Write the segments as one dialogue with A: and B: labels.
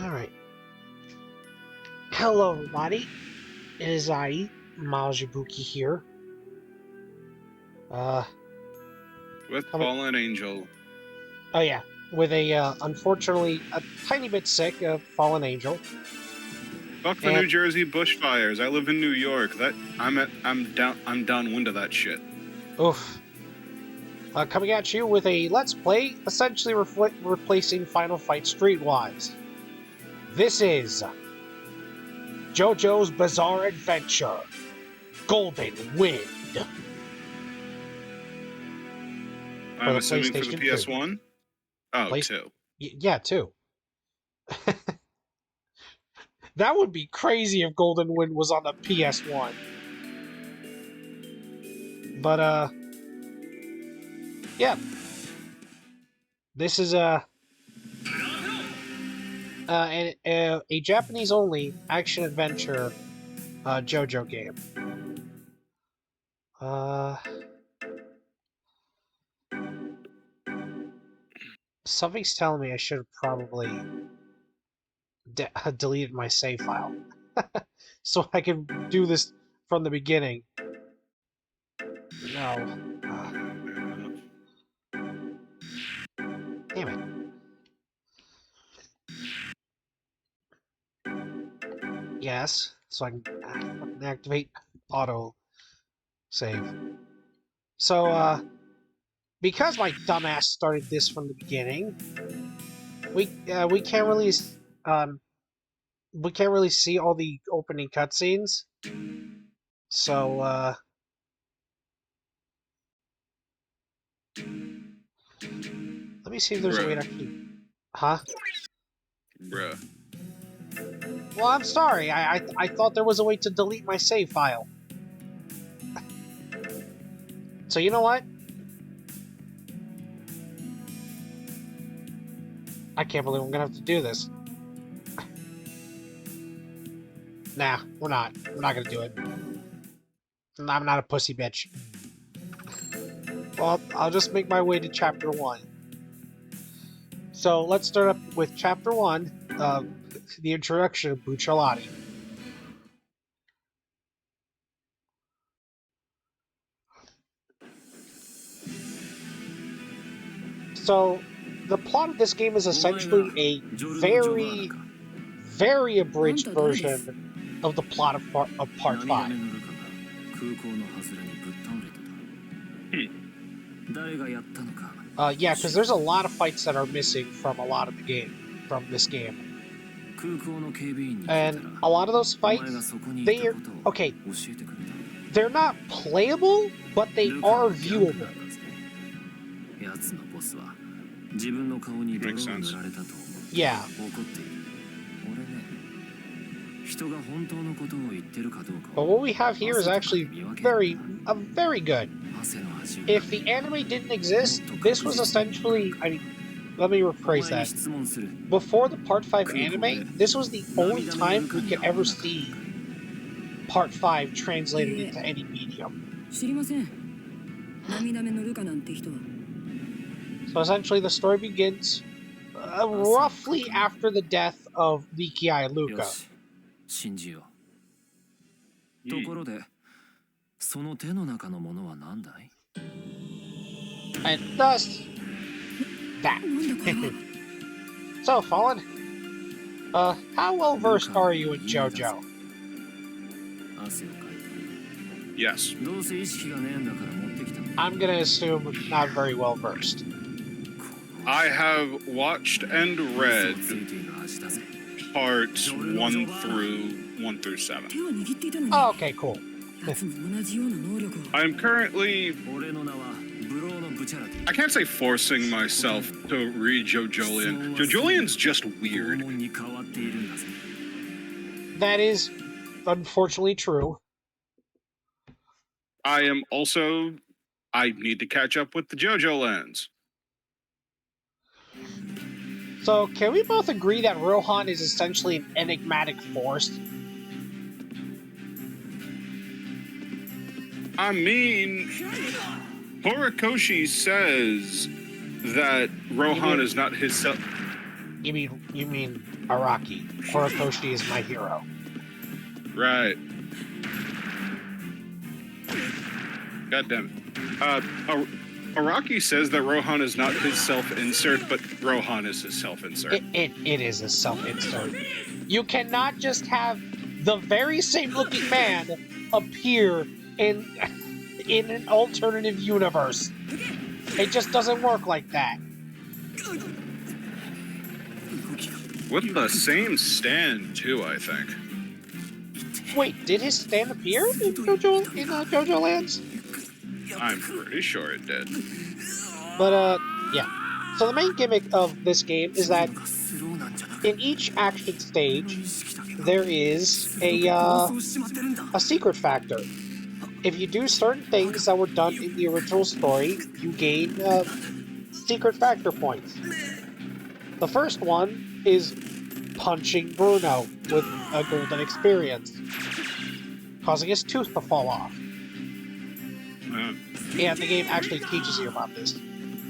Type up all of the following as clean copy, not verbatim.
A: Alright. Hello, everybody. It is I, Majibuki here.
B: With
A: Coming-
B: Fallen Angel.
A: Oh yeah, with unfortunately, a tiny bit sick, fallen angel.
B: Fuck the New Jersey bushfires. I live in New York. I'm downwind of that shit.
A: Oof. Coming at you with a Let's Play, essentially replacing Final Fight Streetwise. This is JoJo's Bizarre Adventure, Golden Wind.
B: I'm assuming for the
A: PlayStation 2.
B: PS1? Oh, 2.
A: Yeah, 2. That would be crazy if Golden Wind was on the PS1. But, yeah. This is a Japanese-only action-adventure JoJo game. Something's telling me I should have probably deleted my save file. So I can do this from the beginning. No. Damn it. Yes, so I can activate auto save. So, because my dumbass started this from the beginning, we can't really see all the opening cutscenes. So let me see if there's a way to actually. Huh?
B: Bruh.
A: Well, I'm sorry. I thought there was a way to delete my save file. So you know what? I can't believe I'm gonna have to do this. Nah, we're not. We're not gonna do it. I'm not a pussy bitch. Well, I'll just make my way to Chapter 1. So let's start up with Chapter 1, the introduction of Bucciolati. So, the plot of this game is essentially a very, very abridged version of the plot of Part 5. Yeah, because there's a lot of fights that are missing from this game. And a lot of those fights, they're not playable, but they are viewable.
B: Makes sense.
A: Yeah. But what we have here is actually very good. If the anime didn't exist, this was essentially, let me rephrase that. Before the Part 5 anime, this was the only time we could ever see Part 5 translated into any medium. So essentially the story begins roughly after the death of Nikiai Luka. And thus, that. So, Fallen, how well versed are you in JoJo?
B: Yes.
A: I'm gonna assume not very well versed.
B: I have watched and read parts 1 through 7.
A: Oh, okay, cool.
B: I'm currently... I can't say forcing myself to read JoJolion. JoJolion's just weird.
A: That is unfortunately true.
B: I need to catch up with the JoJo lens.
A: So, can we both agree that Rohan is essentially an enigmatic force?
B: I mean, Horikoshi says that Rohan is not his self.
A: You mean Araki. Horikoshi is my hero.
B: Right. God damn it. Araki says that Rohan is not his self-insert, but Rohan is his self-insert.
A: It is a self-insert. You cannot just have the very same looking man appear in an alternative universe. It just doesn't work like that.
B: With the same stand, too, I think.
A: Wait, did his stand appear in JoJo Lands?
B: I'm pretty sure it did.
A: But, yeah. So the main gimmick of this game is that in each action stage, there is a secret factor. If you do certain things that were done in the original story, you gain secret factor points. The first one is punching Bruno with a golden experience, causing his tooth to fall off. Yeah, the game actually teaches you about this.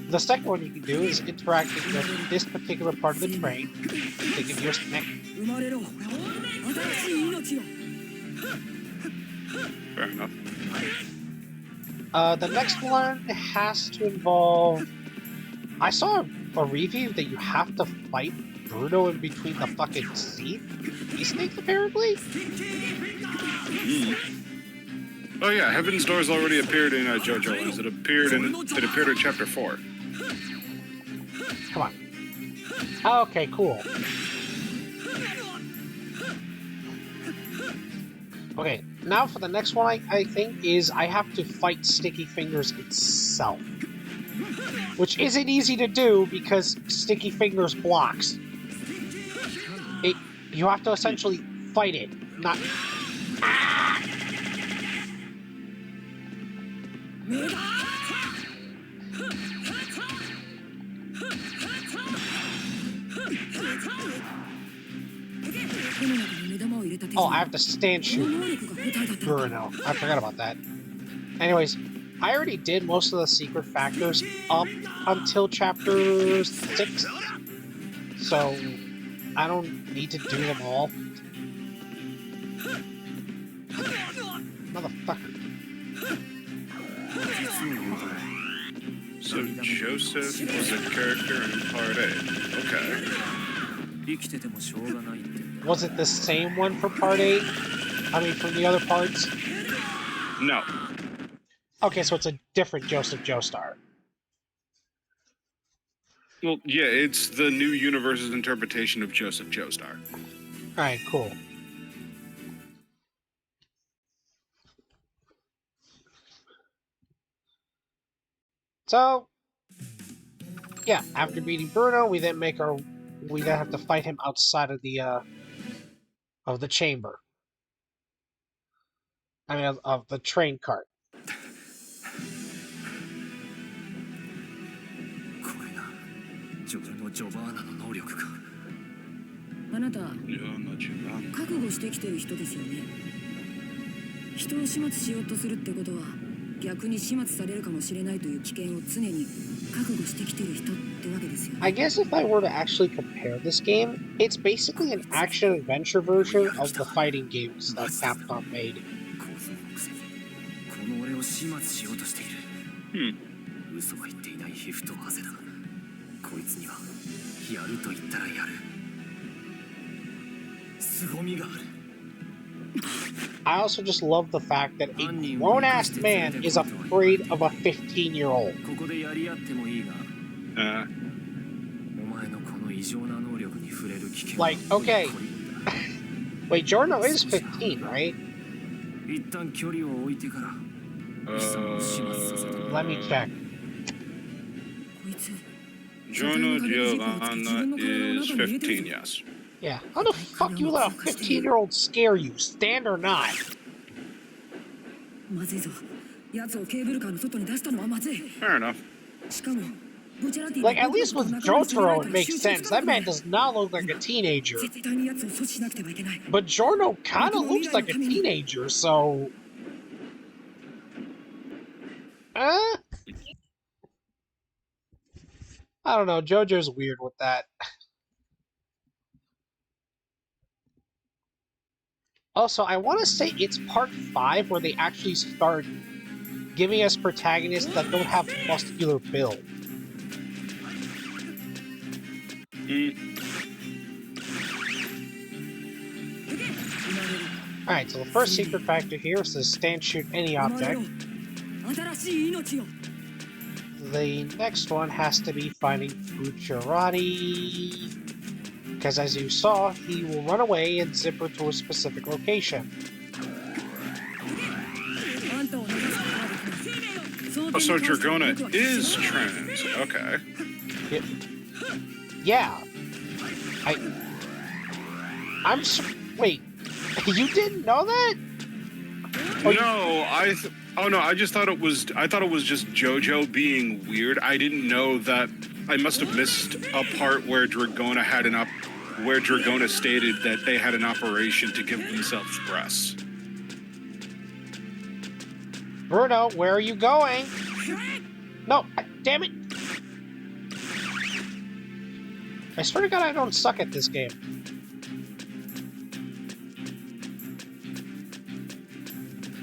A: The second one you can do is interacting with this particular part of the train to give you a snack.
B: Fair enough.
A: The next one has to involve... I saw a review that you have to fight Bruno in between the fucking sea snakes, apparently?
B: Oh yeah, Heaven's Doors already appeared in JoJo's. It appeared in Chapter 4.
A: Come on. Okay, cool. Okay, now for the next one, I think, is I have to fight Sticky Fingers itself. Which isn't easy to do because Sticky Fingers blocks. You have to essentially fight it, not... Oh, I have to stand shoot Bruno. I forgot about that. Anyways, I already did most of the secret factors up until chapter 6. So, I don't need to do them all. Motherfucker.
B: So Joseph was a character in Part 8. Okay.
A: Was it the same one for Part 8? I mean, from the other parts?
B: No.
A: Okay, so it's a different Joseph Joestar.
B: Well, yeah, it's the new universe's interpretation of Joseph Joestar.
A: Alright, cool. So, yeah, after beating Bruno, we then have to fight him outside of the chamber. I mean, of the train cart. I guess if I were to actually compare this game, it's basically an action-adventure version of the fighting games that Capcom made. I also just love the fact that a grown-ass man is afraid of a 15-year-old. Like, okay. Wait, Giorno is 15, right? Let me check.
B: Giorno Giovanna is 15, yes.
A: Yeah. How the fuck you let a 15-year-old scare you, stand or not?
B: Fair enough.
A: Like, at least with Jotaro, it makes sense. That man does not look like a teenager. But Giorno kind of looks like a teenager, so... I don't know, JoJo's weird with that. Also, I want to say it's part 5 where they actually start giving us protagonists that don't have muscular build. Alright, so the first secret factor here says stand, shoot any object. The next one has to be finding Bucciarati, because as you saw, he will run away and zipper to a specific location.
B: Oh, so Dragona is trans. Okay.
A: Yeah. Wait, you didn't know that?
B: I just thought it was. I thought it was just JoJo being weird. I didn't know that. I must have missed a part where Dragona where Dragona stated that they had an operation to give themselves breasts.
A: Bruno, where are you going? No, damn it! I swear to God, I don't suck at this game.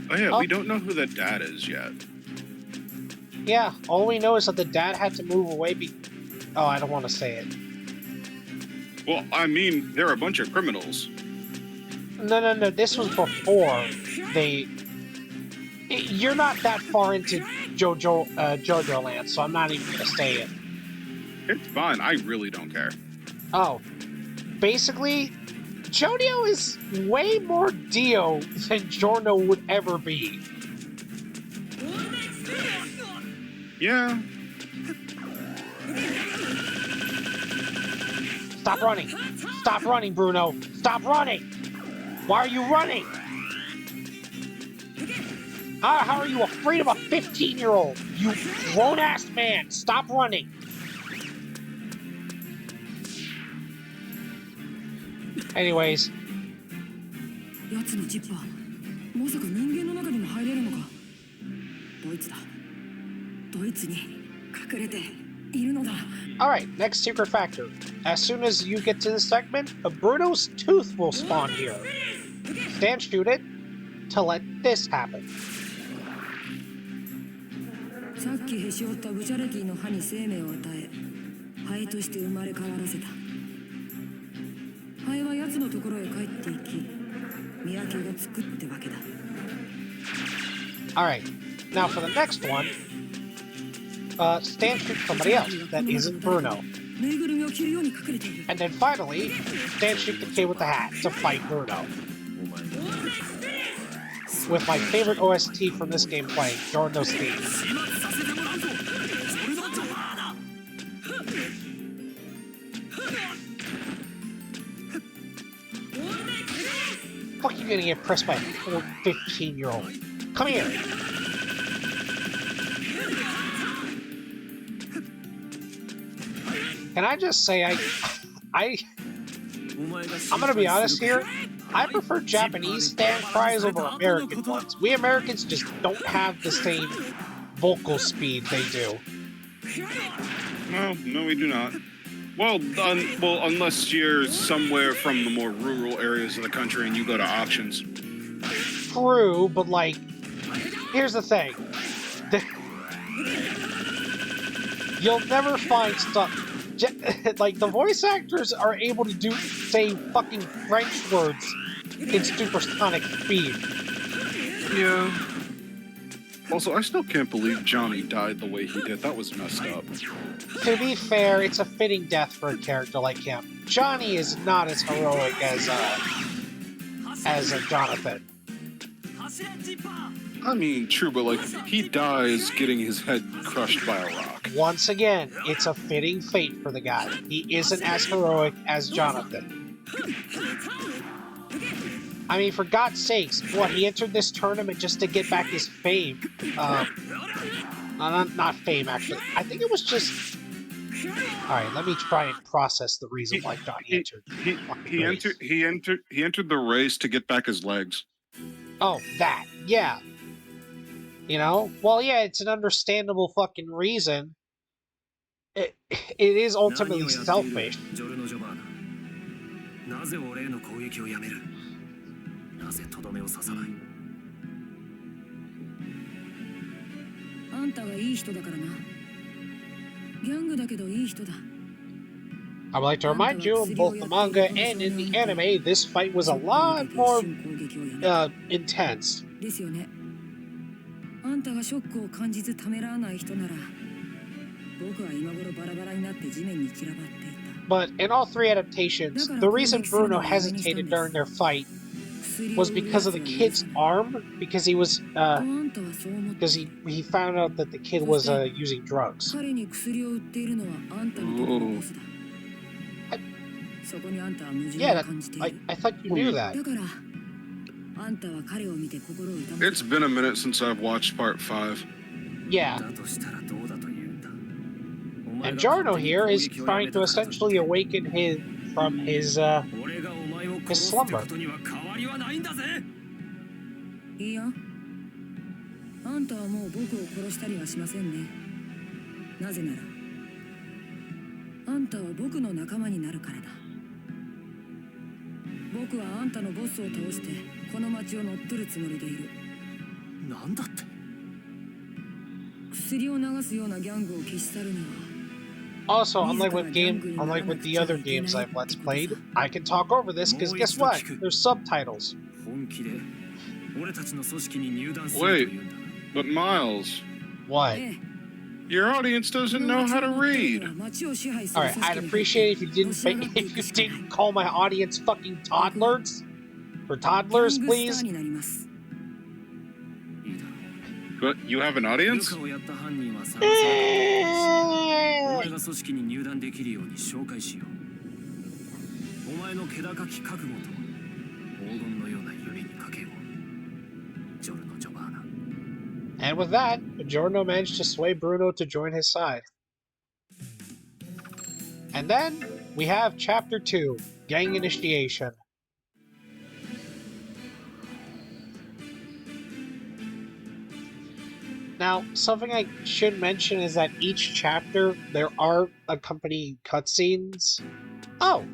B: Oh yeah, we don't know who the dad is yet.
A: Yeah, all we know is that the dad had to move away Oh, I don't want to say it.
B: Well, I mean, they're a bunch of criminals.
A: No, this was before they... You're not that far into JoJo land, so I'm not even going to say it.
B: It's fine, I really don't care.
A: Oh. Basically, JoJo is way more Dio than Giorno would ever be.
B: Yeah.
A: Stop running! Stop running, Bruno! Stop running! Why are you running? How are you afraid of a 15-year-old? You grown-ass man! Stop running! Anyways. Alright, next secret factor. As soon as you get to this segment, a Bruno's tooth will spawn here. Stand shoot it to let this happen. Alright, now for the next one, stand shoot somebody else that isn't Bruno. And then finally, stand shoot the kid with the hat to fight Bruno. With my favorite OST from this game playing, JoJo's theme. Fuck you getting impressed by a 15-year-old. Come here! Can I just say, I'm gonna be honest here, I prefer Japanese stand cries over American ones. We Americans just don't have the same vocal speed they do.
B: No, we do not. Well, unless you're somewhere from the more rural areas of the country and you go to auctions.
A: True, but like, here's the thing. You'll never find stuff... Like, the voice actors are able to say fucking French words in supersonic speed.
B: Yeah. Also, I still can't believe Johnny died the way he did. That was messed up.
A: To be fair, it's a fitting death for a character like him. Johnny is not as heroic as Jonathan.
B: I mean, true, but like, he dies getting his head crushed by a rock.
A: Once again, it's a fitting fate for the guy. He isn't as heroic as Jonathan. I mean, for God's sakes, what, he entered this tournament just to get back his fame. Not fame, actually. I think it was just... Alright, let me try and process the reason why Johnny entered.
B: He entered the race to get back his legs.
A: Oh, that. Yeah. You know? Well, yeah, it's an understandable fucking reason. It is ultimately selfish. I would like to remind you, in both the manga and in the anime, this fight was a lot more intense. But in all three adaptations, the reason Bruno hesitated during their fight was because of the kid's arm, because he was because he found out that the kid was using drugs.
B: Ooh.
A: Yeah, I thought you knew that.
B: It's been a minute since I've watched part 5.
A: Yeah. And Giorno here is trying to essentially awaken him from his slumber. Also, unlike with the other games I've Let's Played, I can talk over this because guess what? There's subtitles.
B: Wait, but Miles,
A: What?
B: your audience doesn't know how to read.
A: Alright, I'd appreciate it if you didn't call my audience fucking toddlers. For toddlers, please.
B: But you have an audience?
A: And with that, Giorno managed to sway Bruno to join his side. And then, we have Chapter 2, Gang Initiation. Now, something I should mention is that each chapter, there are accompanying cutscenes. Oh!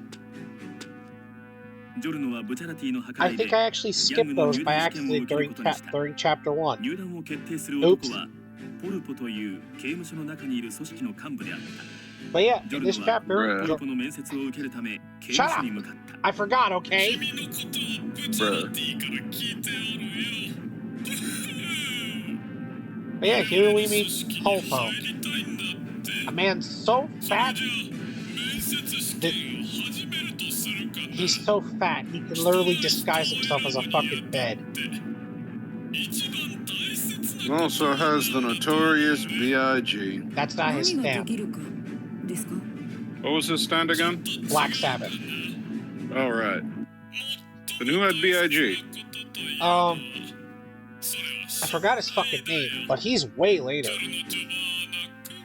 A: I think I actually skipped those by accident during Chapter 1. Oops. But yeah, in this chapter... Shut up! I forgot, okay? But yeah, here we meet Polpo. A man so fat that he's so fat he can literally disguise himself as a fucking bed.
B: Also has the notorious B.I.G.
A: That's not his stamp.
B: What was his stand again?
A: Black Sabbath.
B: All right. Then who had B.I.G.?
A: I forgot his fucking name, but he's way later.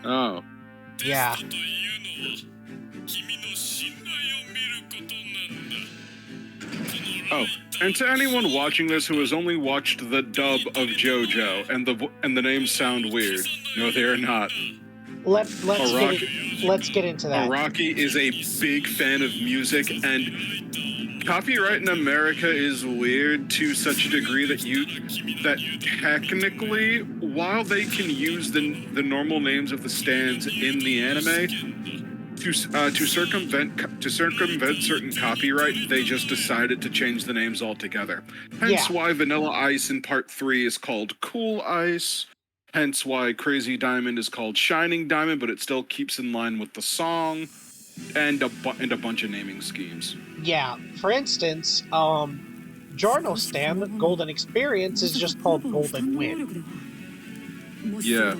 B: Oh.
A: Yeah.
B: Oh, and to anyone watching this who has only watched the dub of JoJo and the names sound weird, no, they are not.
A: Let's get into that.
B: Araki is a big fan of music, and copyright in America is weird to such a degree that technically, while they can use the normal names of the stands in the anime, to circumvent certain copyright, they just decided to change the names altogether. Hence why Vanilla Ice in Part 3 is called Cool Ice. Hence why Crazy Diamond is called Shining Diamond, but it still keeps in line with the song, and a bunch of naming schemes.
A: Yeah, for instance, Giorno's stand, Golden Experience, is just called Golden Wind.
B: Yeah.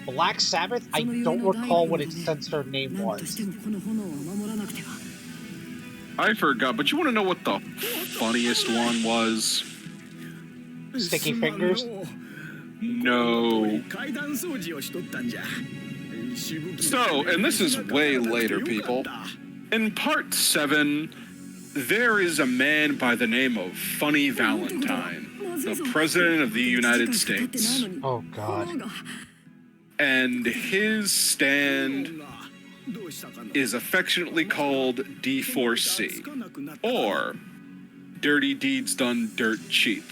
A: Black Sabbath, I don't recall what its censored name was.
B: I forgot, but you want to know what the funniest one was?
A: Sticky Fingers?
B: No. So, and this is way later, people. In Part 7, there is a man by the name of Funny Valentine, the President of the United States.
A: Oh, God.
B: And his stand is affectionately called D4C, or dirty deeds done dirt cheap.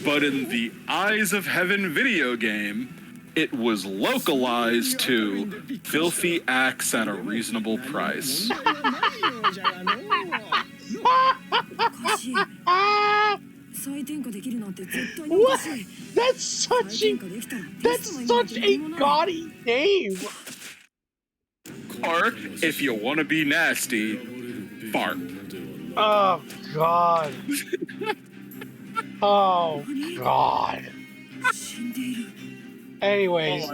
B: But in the Eyes of Heaven video game, it was localized to filthy acts at a reasonable price.
A: What? That's such a gaudy name.
B: Or, if you want to be nasty, fart.
A: Oh, God. Oh, God. Anyways.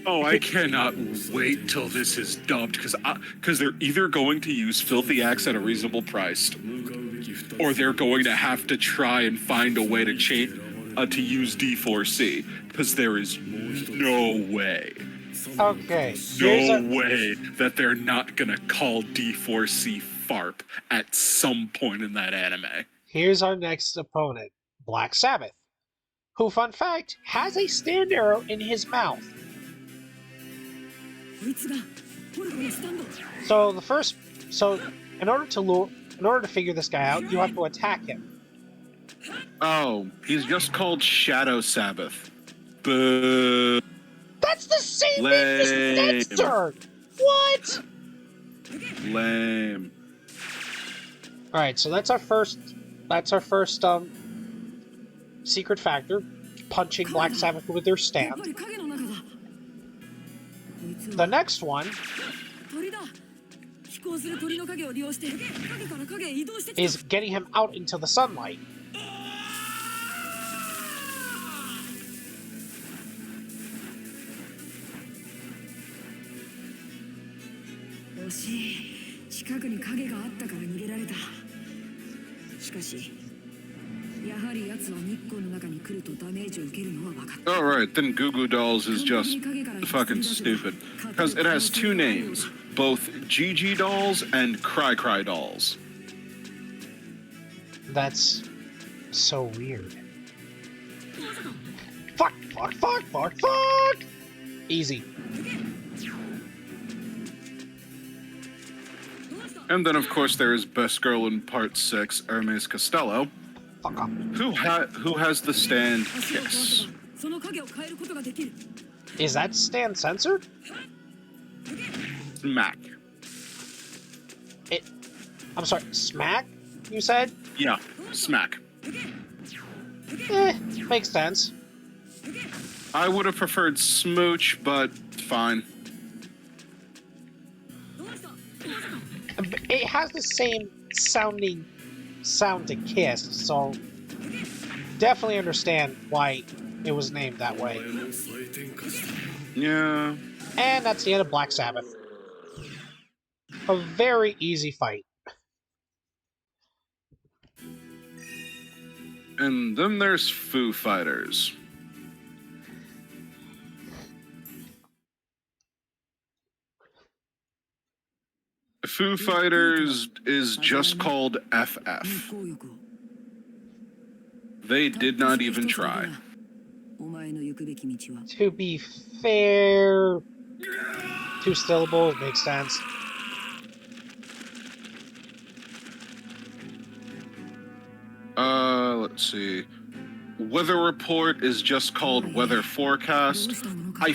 B: I cannot wait till this is dubbed, because they're either going to use filthy acts at a reasonable price, or they're going to have to try and find a way to to use D4C, because there is no way.
A: Okay.
B: No way that they're not gonna call D4C FARP at some point in that anime.
A: Here's our next opponent, Black Sabbath, who, fun fact, has a stand arrow in his mouth. So in order to figure this guy out, you have to attack him.
B: Oh, he's just called Shadow Sabbath. Boo.
A: That's the same name as Dexter! What?
B: Lame.
A: Alright, so that's our first secret factor, punching Black Sabbath with their stand. The next one is getting him out into the sunlight.
B: Alright, then Goo Goo Dolls is just fucking stupid. Because it has two names, both GG Dolls and Cry Cry Dolls.
A: That's so weird. Fuck! Easy.
B: And then, of course, there is Best Girl in Part 6, Hermes Costello,
A: Fuck off.
B: who has the stand Kiss.
A: Is that stand censored?
B: Smack.
A: I'm sorry, smack, you said?
B: Yeah, smack.
A: Makes sense.
B: I would have preferred smooch, but fine.
A: It has the same sound to Kiss, so definitely understand why it was named that way.
B: Yeah.
A: And that's the end of Black Sabbath. A very easy fight.
B: And then there's Foo Fighters. Foo Fighters is just called FF. They did not even try.
A: To be fair, 2 syllables makes sense.
B: Let's see. Weather Report is just called Weather Forecast. I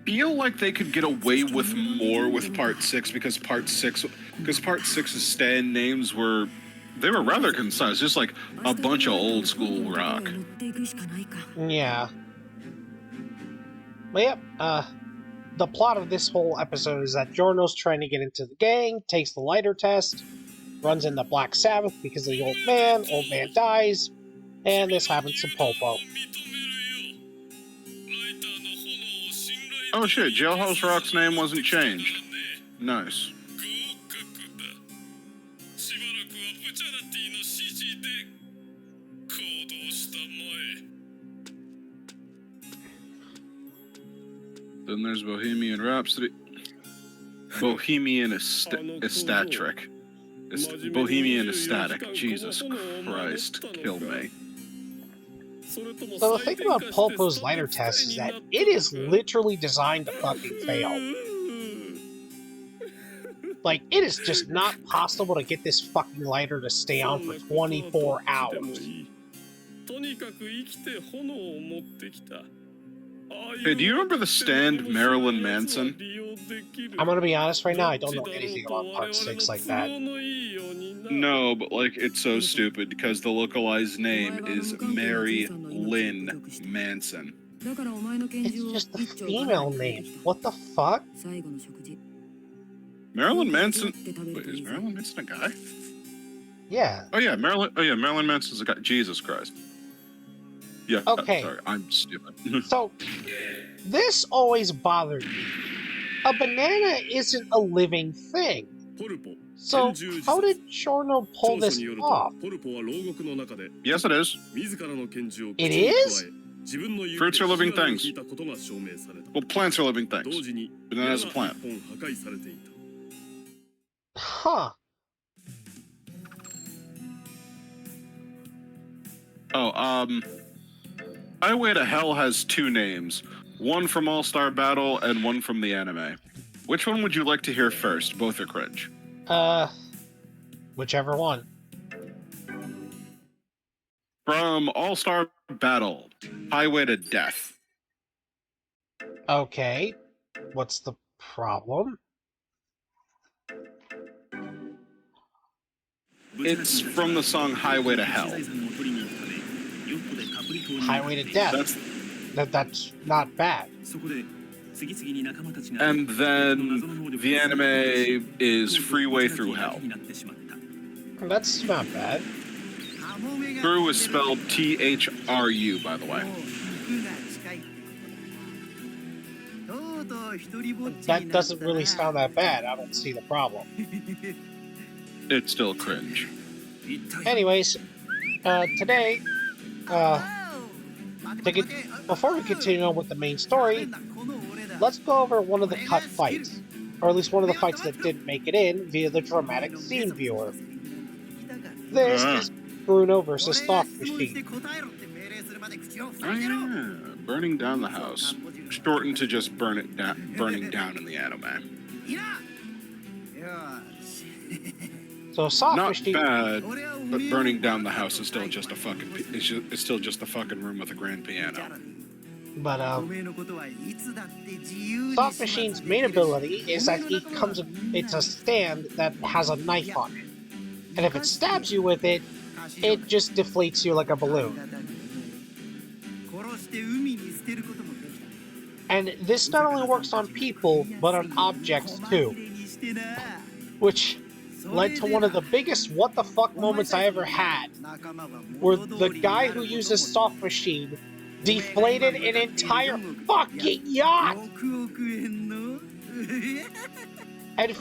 B: feel like they could get away with more with Part 6 because Part 6's stand names were rather concise, just like a bunch of old school rock.
A: Yeah. But yep, the plot of this whole episode is that Giorno's trying to get into the gang, takes the lighter test, runs into Black Sabbath because of the old man dies, and this happens to Popo.
B: Oh shit, Jailhouse Rock's name wasn't changed. Nice. Then there's Bohemian Rhapsody. Bohemian Ecstatic. Bohemian Ecstatic. Jesus Christ, kill me.
A: So the thing about Popo's lighter test is that it is literally designed to fucking fail. Like, it is just not possible to get this fucking lighter to stay on for 24 hours.
B: Hey, do you remember the stand Marilyn Manson?
A: I'm gonna be honest right now, I don't know anything about Part 6 like that.
B: No, but like it's so stupid because the localized name is Mary Lynn Manson.
A: It's just the female name. What the fuck?
B: Marilyn Manson. Wait, is Marilyn Manson a guy?
A: Yeah.
B: Oh yeah, Marilyn Manson's a guy. Jesus Christ. Yeah.
A: Okay.
B: Sorry, I'm stupid.
A: So, this always bothered me. A banana isn't a living thing. So, how did Giorno pull this off?
B: Yes, it is.
A: It is?
B: Fruits are living things. Well, plants are living things. Banana's a plant.
A: Huh.
B: Oh, Highway to Hell has two names. One from All-Star Battle and one from the anime. Which one would you like to hear first? Both are cringe.
A: Whichever one.
B: From All-Star Battle, Highway to Death.
A: Okay. What's the problem?
B: It's from the song Highway to Hell.
A: Highway to Death. That's not bad.
B: And then the anime is Freeway Through Hell.
A: That's not bad.
B: Through is spelled Thru, by the way.
A: That doesn't really sound that bad. I don't see the problem.
B: It's still cringe.
A: Anyways, today, before we continue on with the main story, let's go over one of the cut fights, or at least one of the fights that didn't make it in via the dramatic scene viewer. This is Bruno versus Thought Machine.
B: Burning down the house, shortened to just burning down in the anime.
A: So Soft
B: Not
A: Machine,
B: bad, but burning down the house is still just a fucking. It's still just a fucking room with a grand piano.
A: but Soft Machine's main ability is that it's a stand that has a knife on it, and if it stabs you with it, it just deflates you like a balloon. And this not only works on people, but on objects too, which led to one of the biggest what the fuck moments I ever had, where the guy who uses Soft Machine deflated an entire fucking yacht and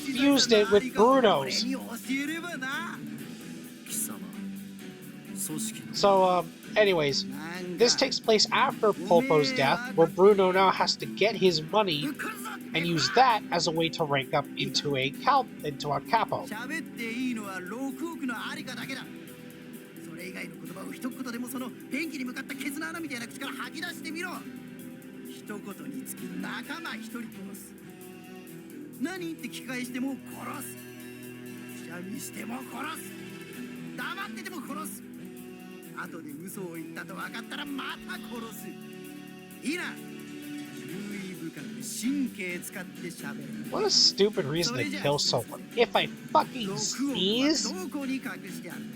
A: fused it with Bruno's. So, anyways, this takes place after Pulpo's death, where Bruno now has to get his money and use that as a way to rank up into a capo. What a stupid reason to kill someone. If I fucking sneeze,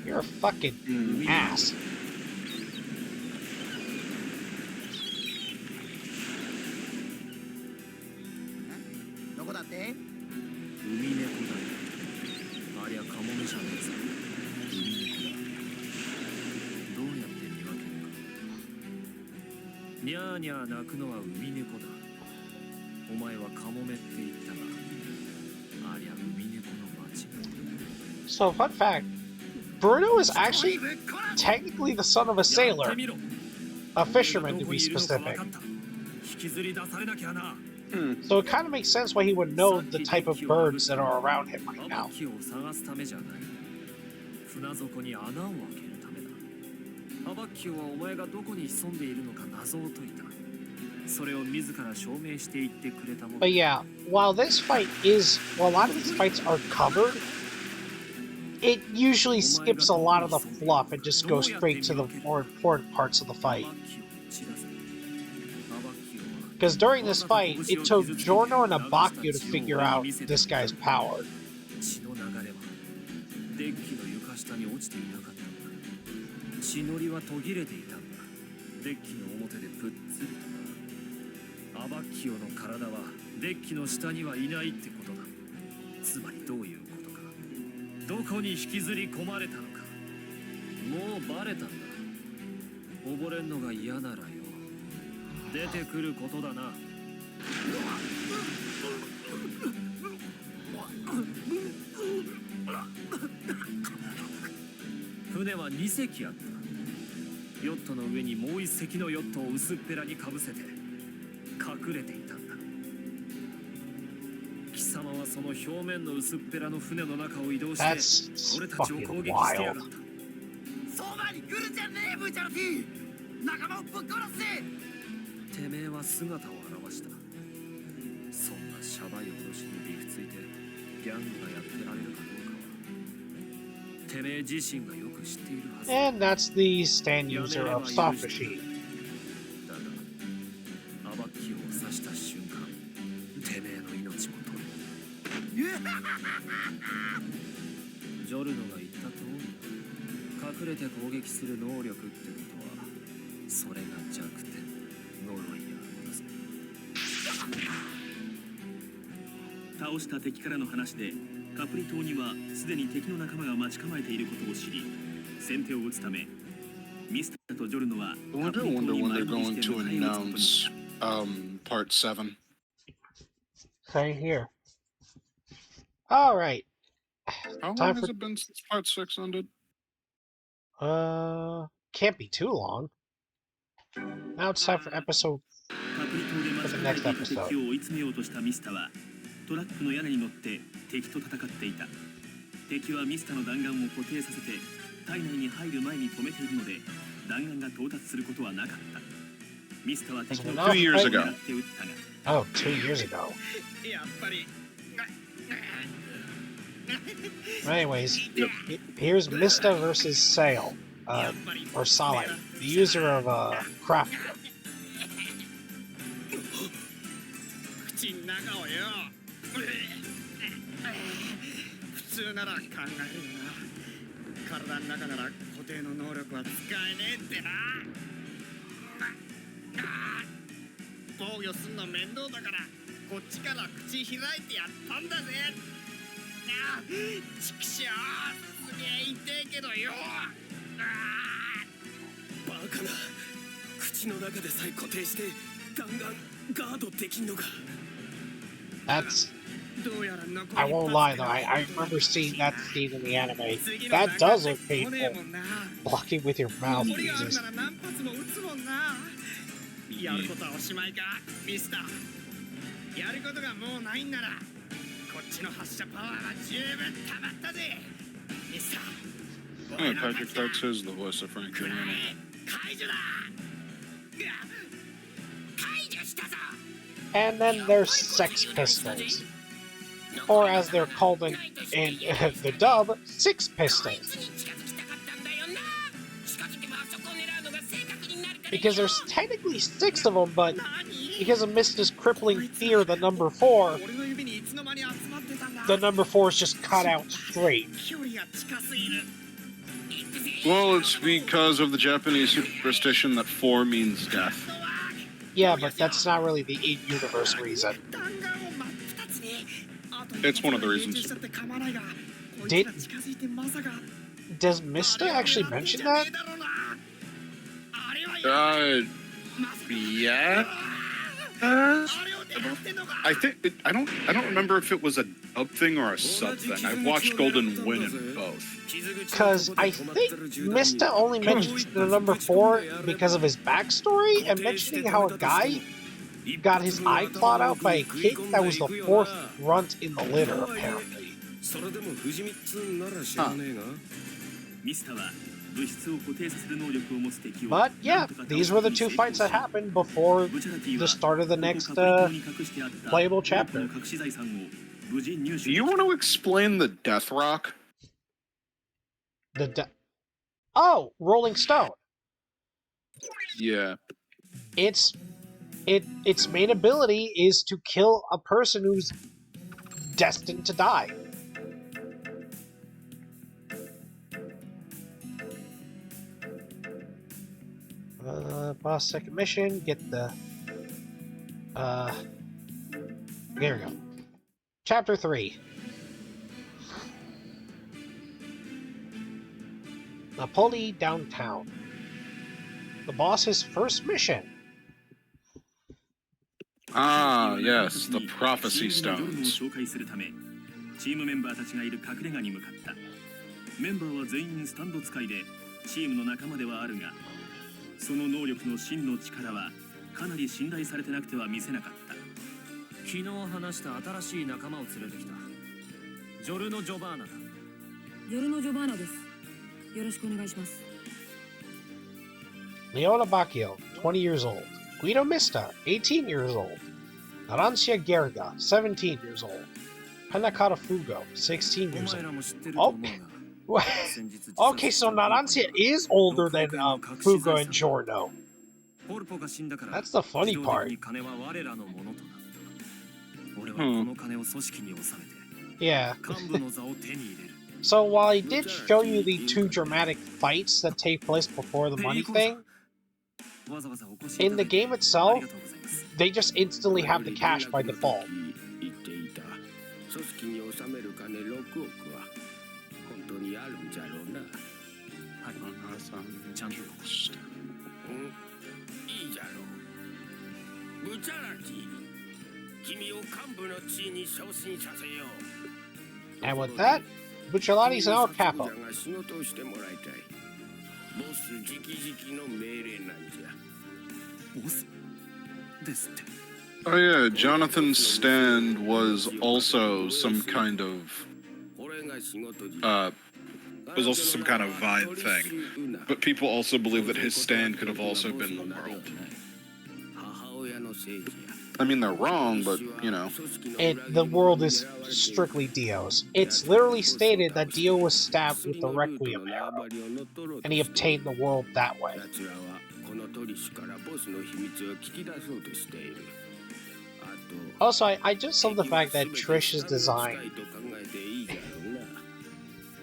A: you're a fucking ass. So, fun fact, Bruno is actually technically the son of a sailor. A fisherman, to be specific. So it kind of makes sense why he would know the type of birds that are around him right now. But yeah, while this fight is, well, a lot of these fights are covered, it usually skips a lot of the fluff and just goes straight to the more important parts of the fight. Because during this fight, it took Giorno and Abakio to figure out this guy's power. That's fucking wild. And that's the stand user of Soft Machine.
B: I wonder when they're going to announce part 7.
A: Same here. All right.
B: How long has it been since part 6 ended?
A: Can't be too long. Now it's time for episode. For the next episode.
C: トラックの屋根に乗って敵と戦っていた。敵はミスタの弾丸を固定させて体内に入る前に止めているので弾丸が到達することはなかった。ミスタは敵の
B: 2 years ago.
A: Oh, 2 years ago.
C: やっぱり。
A: Anyways, here's Mista versus Sail, or Saleh, the user of craft.
C: 口の中をよ。普通なら考えるよな。体の中なら固定の能力は使えねえってな。防御すんの面倒だからこっちから口開いてやったんだぜ。ちくしょう、すげえ痛えけどよ。バカな。口の中でさえ固定して弾丸ガードできんのか。
A: That's... I won't lie though, I remember seeing that scene in the anime. That does look painful. Blocking with your mouth, Jesus.
B: Yeah, Patrick, that's his, the voice of Frank Jr.
A: And then there's Sex Pistols. Or as they're called in the dub, Six Pistols. Because there's technically 6 of them, but because of Mista's crippling fear, the number 4, the number 4 is just cut out straight.
B: Well, it's because of the Japanese superstition that 4 means death.
A: Yeah, but that's not really the in-universe reason.
B: It's one of the reasons.
A: Does Mista actually mention that?
B: Yeah. I think I don't remember if it was a dub thing or a sub thing. I've watched Golden Wind in both.
A: Because I think Mista only mentions the number 4 because of his backstory, and mentioning how a guy got his eye clawed out by a kid that was the 4th runt in the litter, apparently. But yeah, these were the two fights that happened before the start of the next playable chapter.
B: Do you want to explain the Death Rock?
A: Oh, Rolling Stone.
B: Yeah.
A: Its main ability is to kill a person who's destined to die. Boss second mission, get the there we go. Chapter 3. Napoli downtown. The boss's first mission.
B: Ah, yes, the Prophecy Stones.
C: チームメンバーたちがいる隠れ家に向かった。メンバーは全員スタンド使いでチームの仲間ではあるが、その能力の真の力はかなり信頼されてなくては見せなかった。昨日話した新しい仲間を連れてきた。ジョルノ・ジョバーナだ。ジョルノ・ジョバーナです。よろしくお願いします。
A: Leona Bacchio, 20 years old. Guido Mista, 18 years old. Arancia Gerga, 17 years old. Hanakata Fugo, 16 years old. Oh, okay, so Narancia is older than Fugo and Giorno. That's the funny part. Yeah. So while I did show you the two dramatic fights that take place before the money thing, in the game itself, they just instantly have the cash by default. And with that, Bucciolati's now capo.
B: Oh yeah, Jonathan's stand was also some kind of vibe thing. But people also believe that his stand could have also been the world. I mean, they're wrong, but, you know.
A: The world is strictly Dio's. It's literally stated that Dio was stabbed with the Requiem arrow, and he obtained the world that way. Also, I just love the fact that Trish's design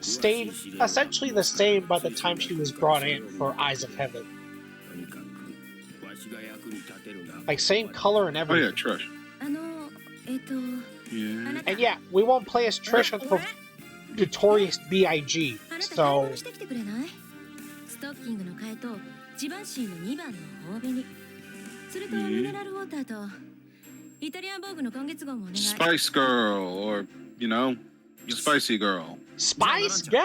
A: stayed essentially the same by the time she was brought in for Eyes of Heaven. Like, same color and everything.
B: Oh yeah, Trish. Yeah.
A: And yeah, we won't play as Trish until Notorious B.I.G. So...
B: Spice Girl, or, you know, Spicy Girl.
A: Spice Girl?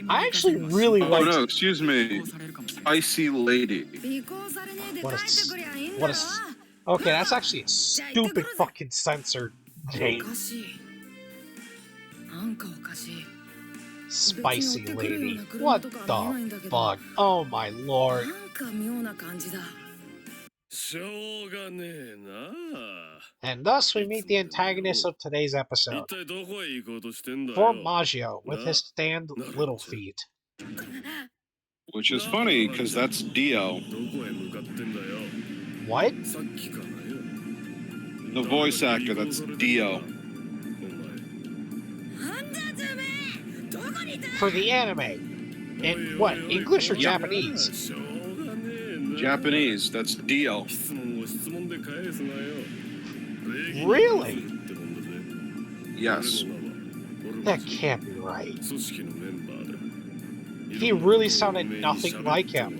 A: I actually really like...
B: Oh no, excuse me. Spicy Lady.
A: What a... Okay, that's actually a stupid fucking censored name. Spicy Lady. What the fuck? Oh my lord. And thus we meet the antagonist of today's episode. Formaggio, with his stand Little Feet.
B: Which is funny, because that's Dio.
A: What?
B: The voice actor, that's Dio.
A: For the anime. In what, English or Japanese?
B: Japanese, that's Dio.
A: Really?
B: Yes.
A: That can't be right. He really sounded nothing like him.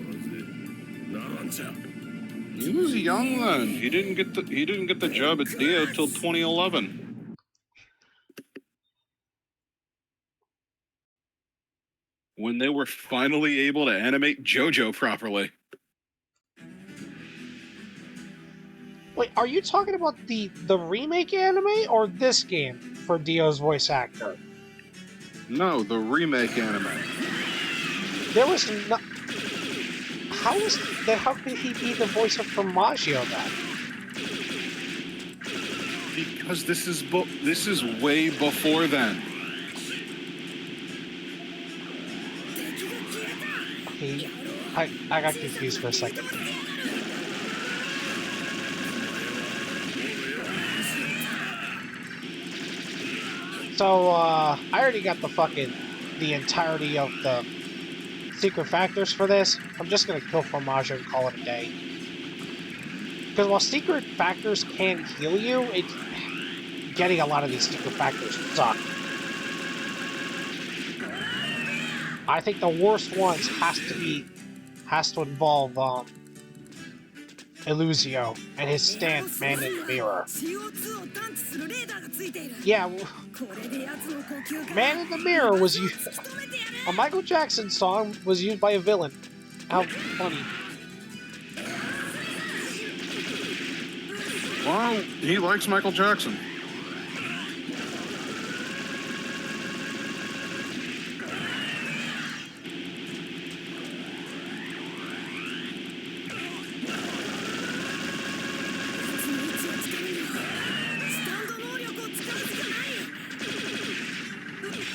B: He was young then. He didn't get the job at Dio till 2011. When they were finally able to animate JoJo properly.
A: Wait, are you talking about the remake anime or this game for Dio's voice actor?
B: No, the remake anime.
A: There was no. How could he be the voice of Formaggio then?
B: Because this is way before then.
A: Okay, I got confused for a second. So, I already got the entirety of the secret factors for this. I'm just gonna kill Formaggio and call it a day. Because while secret factors can heal you, getting a lot of these secret factors suck. I think the worst ones has to involve Illusio and his stand Man in the Mirror. Yeah, Man in the Mirror was used. A Michael Jackson song was used by a villain. How funny.
B: Well, he likes Michael Jackson.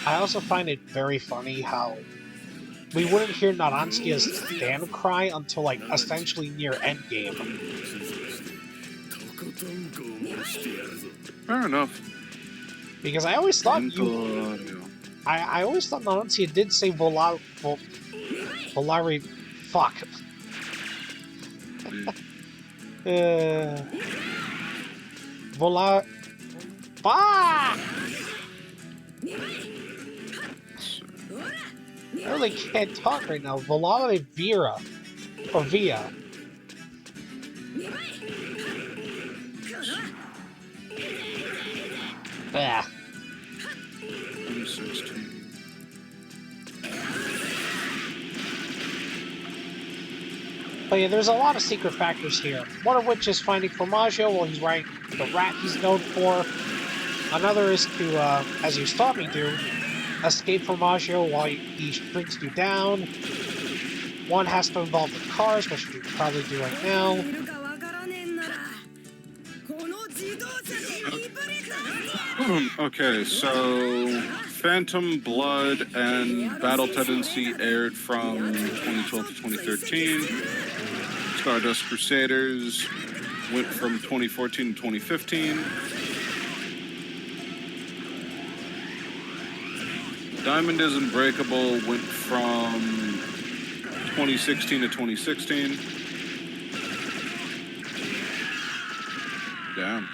A: I also find it very funny how we wouldn't hear Naranskia's stand cry until, like, essentially near endgame.
B: Fair enough.
A: Because I always thought I always thought Narancia did say Volari... Fuck. Fuck! I really can't talk right now. Volare Vera. Or Via. Ah.
B: 2016.
A: But yeah, there's a lot of secret factors here. One of which is finding Formaggio while he's riding the rat he's known for. Another is to, as you saw me do, escape Formaggio while he shrinks you down. One has to involve the cars, which you probably do right now.
B: Okay, so Phantom Blood and Battle Tendency aired from 2012 to 2013. Stardust Crusaders went from 2014 to 2015. Diamond is Unbreakable went from 2016 to 2016. Damn.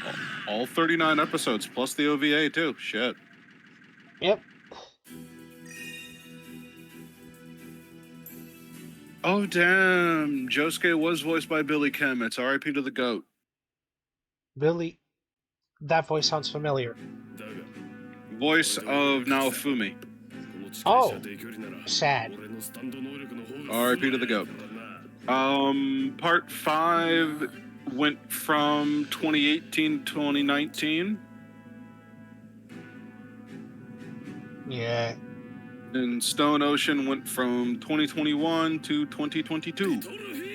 B: All 39 episodes, plus the OVA, too. Shit.
A: Yep.
B: Oh, damn. Josuke was voiced by Billy Kim. It's R.I.P. to the GOAT.
A: Billy, that voice sounds familiar.
B: Voice of Naofumi.
A: Oh, sad.
B: R.I.P. to the GOAT. Part 5 went from 2018 to 2019.
A: Yeah.
B: And Stone Ocean went from 2021 to 2022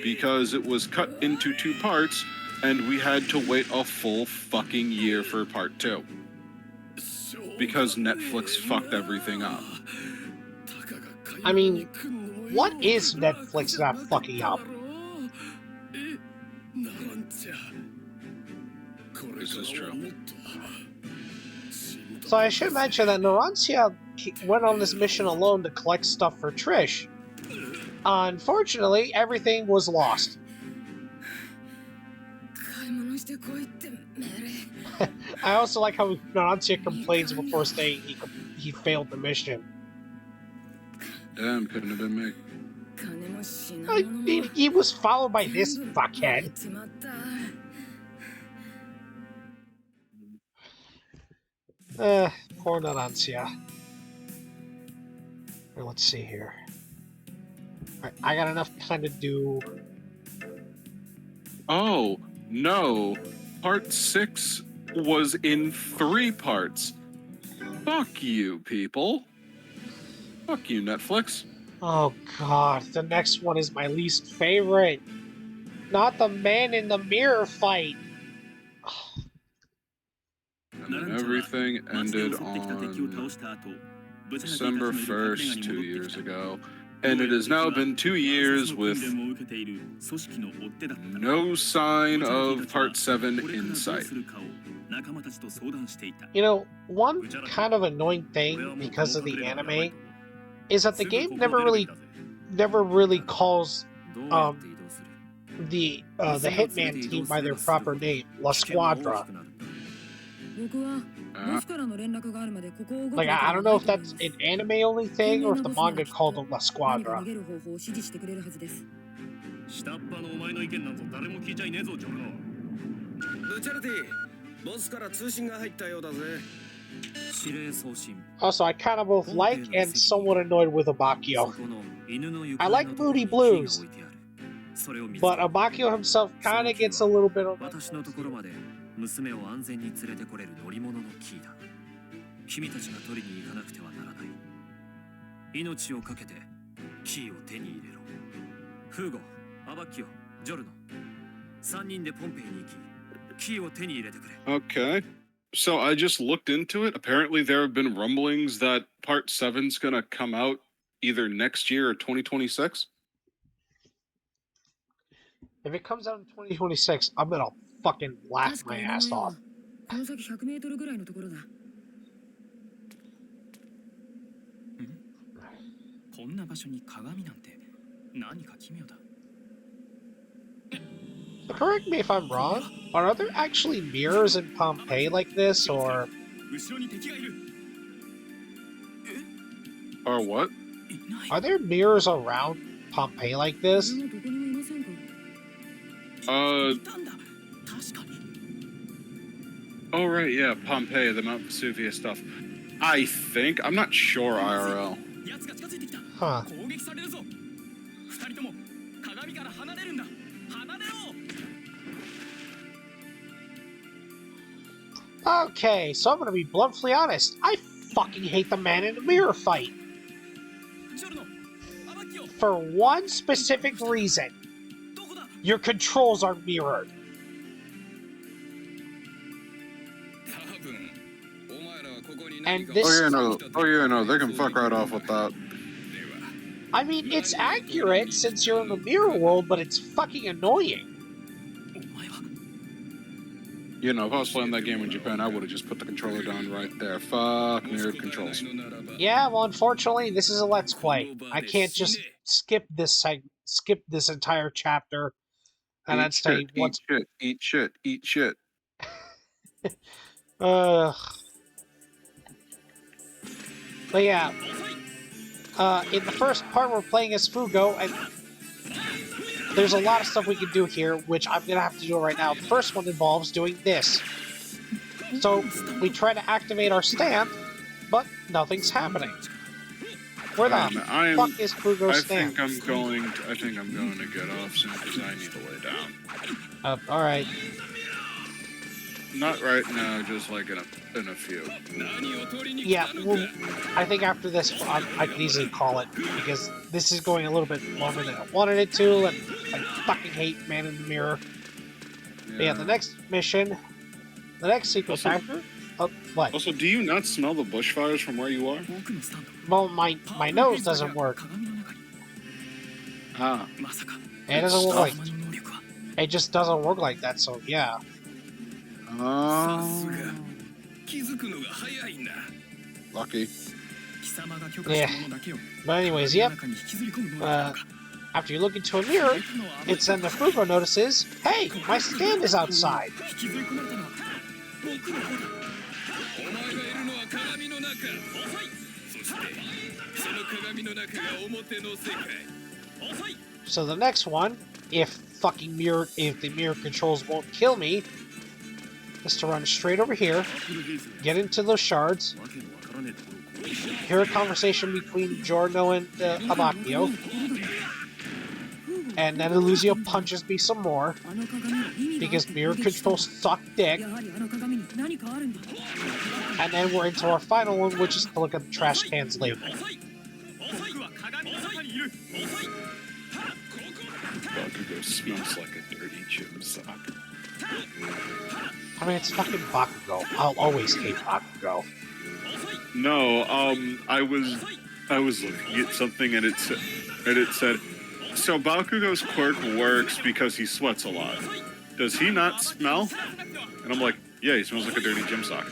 B: because it was cut into 2 parts and we had to wait a full fucking year for part 2 because Netflix fucked everything up.
A: I mean, what is Netflix not fucking up?
B: This is true.
A: So I should mention that Narancia went on this mission alone to collect stuff for Trish. Unfortunately, everything was lost. I also like how Narancia complains before saying he failed the mission.
B: Damn, couldn't have been me.
A: I mean, he was followed by this fuckhead. Poor Narancia. Let's see here. I got enough time to do...
B: Oh, no. Part 6 was in 3 parts. Fuck you, people. Fuck you, Netflix.
A: Oh god, the next one is my least favorite. Not the man in the mirror fight.
B: And then everything ended on December 1st, 2 years ago. And it has now been 2 years with no sign of Part 7 in sight.
A: You know, one kind of annoying thing because of the anime is that the game never really calls the Hitman team by their proper name, La Squadra. Like, I don't know if that's an anime only thing or if the manga called them La Squadra.
C: 下っ端のお前の意見なんぞ誰も聞いちゃいねえぞジョロ。ブチャルティ、ボスから通信が入ったようだぜ。指令送信。
A: Also, I kind of both like and somewhat annoyed with Abakio. I like Moody Blues, but Abakio himself kind of gets a little bit of.
C: 私のところまで娘を安全に連れてこれる乗り物のキーだ。君たちが取りに行かなくてはならない。命をかけてキーを手に入れろ。フーゴ、アバキオ、ジョルノ、3人でポンペイに行き、キーを手に入れてくれ。
B: Okay. So I just looked into it. Apparently there have been rumblings that Part 7's gonna come out either next year or 2026.
A: If it comes out in 2026, I'm gonna fucking laugh my ass off.
D: この先100メートルぐらいのところだ。
C: こんな場所に鏡なんて何か奇妙だ。
A: Correct me if I'm wrong, but are there actually mirrors in Pompeii like this, or...
B: Or what?
A: Are there mirrors around Pompeii like this?
B: Oh right, yeah, Pompeii, the Mount Vesuvius stuff. I think. I'm not sure IRL.
A: Huh. Okay, so I'm gonna be bluntly honest. I fucking hate the man in the mirror fight. For one specific reason. Your controls are mirrored. And this...
B: Oh yeah, no, they can fuck right off with that.
A: I mean, it's accurate since you're in the mirror world, but it's fucking annoying.
B: You know, if I was playing that game in Japan, I would have just put the controller down right there. Fuck mirrored controls.
A: Yeah, well, unfortunately, this is a Let's Play. I can't just skip this entire chapter and then say what's...
B: Eat shit.
A: But yeah, in the first part, we're playing as Fugo, and there's a lot of stuff we can do here, which I'm going to have to do right now. The first one involves doing this. So, we try to activate our stand, but nothing's happening. Where the fuck is Fugo's stand?
B: I think I'm going to get off soon because I need to lay down.
A: Alright.
B: Not right now, just like in a few.
A: Yeah, well, I think after this, I can easily call it, because this is going a little bit longer than I wanted it to, and I fucking hate Man in the Mirror. Yeah, but yeah, the next mission, the next sequence after... Oh, what?
B: Also, do you not smell the bushfires from where you are?
A: Well, my nose doesn't work.
B: Ah.
A: It doesn't work like... It just doesn't work like that, so yeah.
B: Lucky.
A: Yeah. But anyways, yep. After you look into a mirror, it's then the Fugo notices, hey, my stand is outside. So the next one, if the mirror controls won't kill me, is to run straight over here, get into those shards, hear a conversation between Giorno and Abacchio, and then Illusio punches me some more, because mirror controls suck dick, and then we're into our final one, which is to look at the trash cans later.
B: smells like a dirty gym sock.
A: I mean, it's fucking Bakugo. I'll always hate Bakugo.
B: No, I was looking at something and it said, so Bakugo's quirk works because he sweats a lot. Does he not smell? And I'm like, yeah, he smells like a dirty gym sock.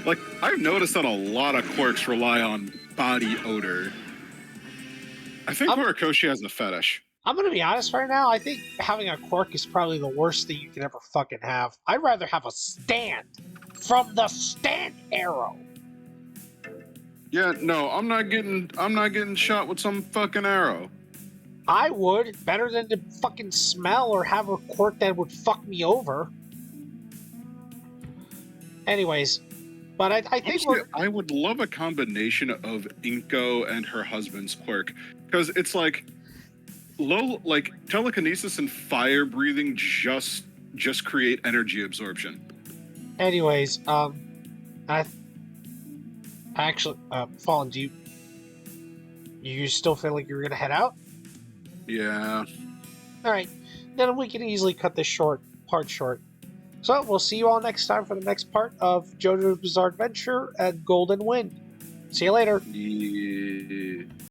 B: Like, I've noticed that a lot of quirks rely on body odor. I think Horikoshi has a fetish.
A: I'm gonna be honest right now, I think having a quirk is probably the worst thing you can ever fucking have. I'd rather have a stand from the stand arrow.
B: Yeah, no, I'm not getting shot with some fucking arrow.
A: I would, better than to fucking smell or have a quirk that would fuck me over. Anyways, but I think
B: Honestly, I would love a combination of Inko and her husband's quirk, because it's like telekinesis and fire breathing just create energy absorption.
A: Anyways, Fallen, do you still feel like you're gonna head out?
B: Yeah.
A: All right, then we can easily cut this part short. So we'll see you all next time for the next part of JoJo's Bizarre Adventure and Golden Wind. See you later.
B: Yeah.